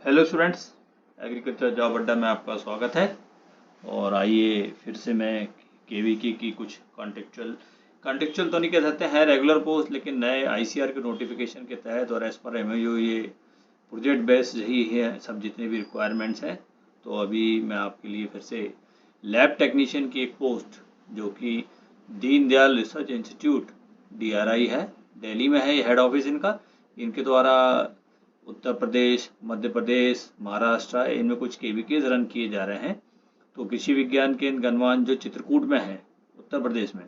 Hello students, agriculture job अड्डा में आपका स्वागत है। और आइए फिर से मैं केवीके की कुछ कॉन्टेक्चुअल तो नहीं कह सकते हैं रेगुलर पोस्ट, लेकिन नए आईसीआर के नोटिफिकेशन के तहत और एज पर एमओयू ये प्रोजेक्ट बेस्ड ही है सब जितने भी रिक्वायरमेंट्स हैं। तो अभी मैं आपके लिए फिर से लैब टेक्नीशियन की एक पोस्ट जो कि दीनदयाल रिसर्च इंस्टीट्यूट DRI है, दिल्ली में है, ये हेड ऑफिस इनके द्वारा उत्तर प्रदेश, मध्य प्रदेश, महाराष्ट्र इनमें कुछ केवीकेज रन किए जा रहे हैं। तो कृषि विज्ञान केंद्र गनवान जो चित्रकूट में है उत्तर प्रदेश में,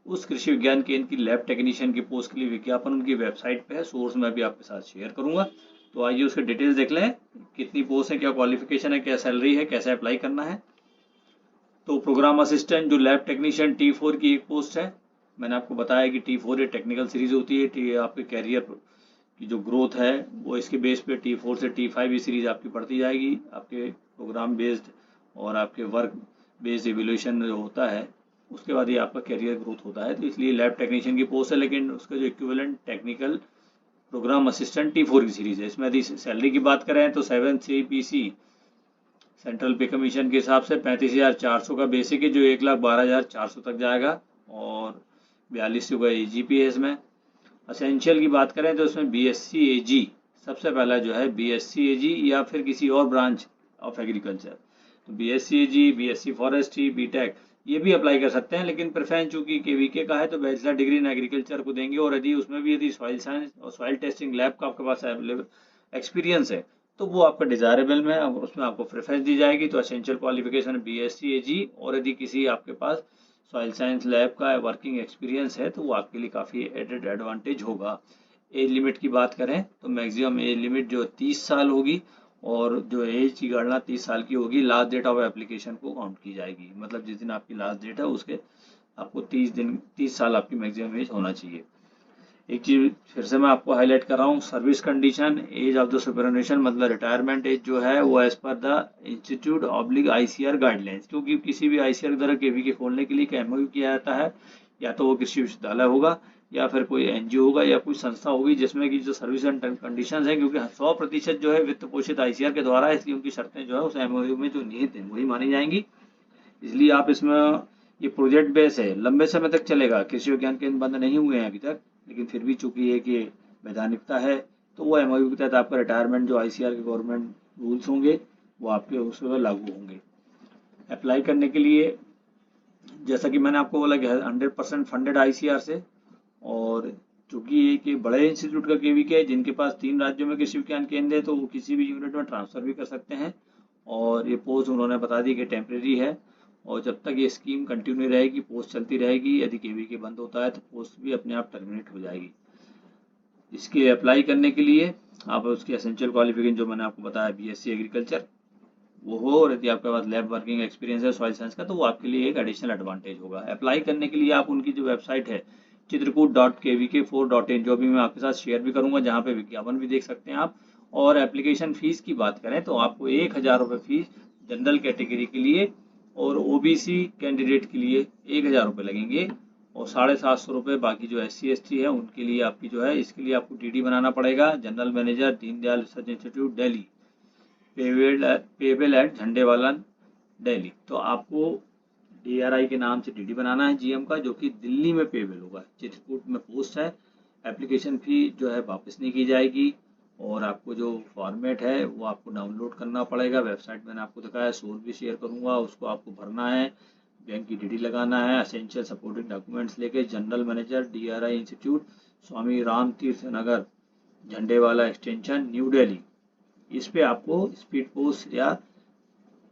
उस कृषि विज्ञान केंद्र की लैब टेक्नीशियन की पोस्ट के लिए विज्ञापन उनकी वेबसाइट पे है। सोर्स मैं भी आपके साथ शेयर करूंगा। तो आइए उसके डिटेल्स देख लें, कितनी पोस्ट है, क्या क्वालिफिकेशन है, क्या सैलरी है, कैसे अप्लाई करना है। तो प्रोग्राम असिस्टेंट जो लैब टेक्नीशियन T4 की एक पोस्ट है। मैंने आपको बताया कि T4 ये टेक्निकल सीरीज होती है। आपके कैरियर की जो ग्रोथ है वो इसके बेस पे T4 से T5 ये सीरीज आपकी बढ़ती जाएगी। आपके प्रोग्राम बेस्ड और आपके वर्क बेस्ड एवोल्यूशन जो होता है उसके बाद ये आपका कैरियर ग्रोथ होता है। तो इसलिए लैब टेक्नीशियन की पोस्ट है, लेकिन उसका जो equivalent technical program assistant T4 की सीरीज है। इसमें यदि सैलरी की बात करें तो 7 CPC सेंट्रल पे कमीशन के हिसाब से 35,400 का बेसिक है, जो 1,12,400 तक जाएगा, और 42 का AGP है इसमें। असेंशियल की बात करें तो इसमें BSc AG सबसे पहला जो है, BSc AG या फिर किसी और ब्रांच ऑफ एग्रीकल्चर। तो BSc AG, BSc forestry, BTech ये भी अप्लाई कर सकते हैं, लेकिन प्रेफरेंस चूंकि केवीके का है तो बैचलर डिग्री इन एग्रीकल्चर को देंगे। और यदि उसमें भी यदि सॉइल साइंस और सॉइल टेस्टिंग लैब का आपके पास अवेलेबल एक्सपीरियंस है तो वो आपका डिजायरेबल में, उसमें आपको प्रेफरेंस दी जाएगी। तो एसेंशियल क्वालिफिकेशन BSc AG, और यदि किसी आपके पास सॉइल साइंस लैब का वर्किंग एक्सपीरियंस है तो वो आपके लिए काफ़ी एडेड एडवांटेज होगा। एज लिमिट की बात करें तो मैक्सिमम एज लिमिट जो 30 साल होगी, और जो एज की गणना 30 साल की होगी लास्ट डेट ऑफ एप्लीकेशन को काउंट की जाएगी। मतलब जिस दिन आपकी लास्ट डेट है उसके आपको 30 साल आपकी मैक्सिमम एज होना चाहिए। एक चीज फिर से मैं आपको हाईलाइट कर रहा हूँ, service condition age of the superannuation मतलब रिटायरमेंट एज जो है वो एज पर the institute oblique ICR guidelines, क्योंकि किसी भी ICR द्वारा केवीके खोलने के लिए MOU किया जाता है, या तो वो कृषि विश्वविद्यालय होगा या फिर कोई NGO होगा या कोई संस्था होगी जिसमें कि जो सर्विस एंड कंडीशन है, क्योंकि 100% जो है वित्त पोषित ICR के द्वारा है, इसलिए उनकी शर्तें जो है उस MOU में जो निहित है वही मानी जाएंगी। इसलिए आप इसमें, ये प्रोजेक्ट बेस है, लंबे समय तक चलेगा। कृषि विज्ञान केंद्र बंद नहीं हुए हैं अभी तक, लेकिन फिर भी चूंकि ये कि वैधानिकता है तो वो MOU के तहत आपका रिटायरमेंट जो ICR के गवर्नमेंट रूल्स होंगे वो आपके उस पर लागू होंगे। अप्लाई करने के लिए जैसा कि मैंने आपको बोला कि 100% फंडेड ICR से, और चूंकि ये कि बड़े इंस्टीट्यूट का केवीके है जिनके पास 3 राज्यों में कृषि विज्ञान केंद्र है तो वो किसी भी यूनिट में ट्रांसफर भी कर सकते हैं। और ये पोस्ट उन्होंने बता दी कि टेम्प्रेरी है, और जब तक ये स्कीम कंटिन्यू रहेगी, पोस्ट चलती रहेगी। यदि केवीके बंद होता है तो पोस्ट भी अपने आप टर्मिनेट हो जाएगी। इसके अप्लाई करने के लिए आप उसकी एसेंशियल क्वालिफिकेशन जो मैंने आपको बताया BSc एग्रीकल्चर वो हो, और यदि आपके पास लैब वर्किंग एक्सपीरियंस है सॉइल साइंस का तो वो आपके लिए एक एडिशनल एडवांटेज होगा। अप्लाई करने के लिए आप उनकी जो वेबसाइट है chitrakoot.kvk4.in, जो भी मैं आपके साथ शेयर भी करूंगा, जहाँ पे विज्ञापन भी देख सकते हैं आप। और एप्लीकेशन फीस की बात करें तो आपको 1,000 रुपये फीस जनरल कैटेगरी के लिए, और OBC कैंडिडेट के लिए 1,000 रुपये लगेंगे, और 750 रुपये बाकी जो SC ST है उनके लिए आपकी जो है, इसके लिए आपको DD बनाना पड़ेगा। General manager, Deendayal research institute Delhi, payable eight Jhandewala Delhi. तो आपको DRI के नाम से DD बनाना है GM का, जो कि दिल्ली में पेबल होगा, चित्रकूट में पोस्ट है। एप्लीकेशन फी जो है वापस नहीं की जाएगी, और आपको जो फॉर्मेट है वो आपको डाउनलोड करना पड़ेगा। वेबसाइट मैंने आपको दिखाया, सोर्स भी शेयर करूंगा, उसको आपको भरना है, बैंक की DD लगाना है, एसेंशियल सपोर्टिंग डॉक्यूमेंट्स लेके जनरल मैनेजर DRI इंस्टीट्यूट, स्वामी राम तीर्थ नगर, झंडेवाला एक्सटेंशन, न्यू दिल्ली। इस पे आपको स्पीड पोस्ट या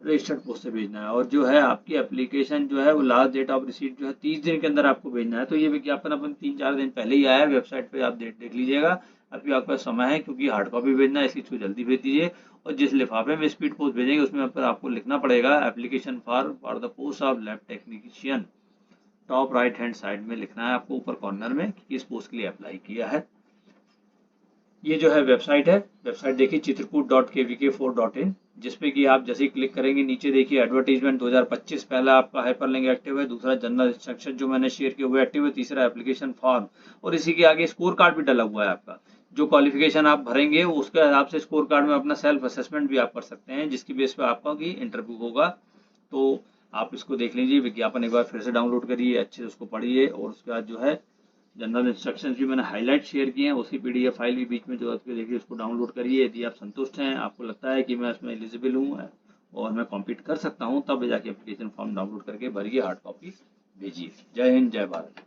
रजिस्टर्ड पोस्ट से भेजना है। और जो है आपकी एप्लीकेशन जो है वो लास्ट डेट ऑफ रिसीट जो है 30 दिन के अंदर आपको भेजना है। तो ये विज्ञापन अपन 3-4 दिन पहले ही आया है, वेबसाइट पे आप देख लीजिएगा। अभी आपका समय है, क्योंकि हार्ड कॉपी भेजना है इसलिए इसको जल्दी भेज दीजिए। और जिस लिफाफे में स्पीड पोस्ट भेजेंगे उसमें पर आपको लिखना पड़ेगा application for the post of lab technician, top right hand side में लिखना है आपको ऊपर कॉर्नर में कि किस पोस्ट के लिए अप्लाई किया है। ये जो है वेबसाइट है, वेबसाइट देखिए chitrakoot.kvk4.in, जिसपे कि आप जैसे ही क्लिक करेंगे नीचे देखिए एडवर्टीजमेंट 2025, पहला आपका हाइपरलिंक एक्टिव है, दूसरा जनरल इंस्ट्रक्शन जो मैंने शेयर किए हुए एक्टिव है, तीसरा एप्लीकेशन फॉर्म, और इसी के आगे स्कोर कार्ड भी डला हुआ है आपका जो क्वालिफिकेशन आप भरेंगे उसके हिसाब से स्कोर कार्ड में अपना सेल्फ असेसमेंट भी आप कर सकते हैं, जिसकी बेस पे आपका भी इंटरव्यू होगा। तो आप इसको देख लीजिए, विज्ञापन एक बार फिर से डाउनलोड करिए, अच्छे से उसको पढ़िए, और उसके बाद जो है जनरल इंस्ट्रक्शंस भी मैंने हाईलाइट शेयर किए हैं, उसकी पीडीएफ फाइल भी बीच में जो है देखिए, उसको डाउनलोड करिए। यदि आप संतुष्ट हैं, आपको लगता है कि मैं इसमें एलिजिबल हूँ और मैं कॉम्पीट कर सकता हूँ, तब जाके एप्लीकेशन फॉर्म डाउनलोड करके भरिए, हार्ड कॉपी भेजिए। जय हिंद, जय भारत।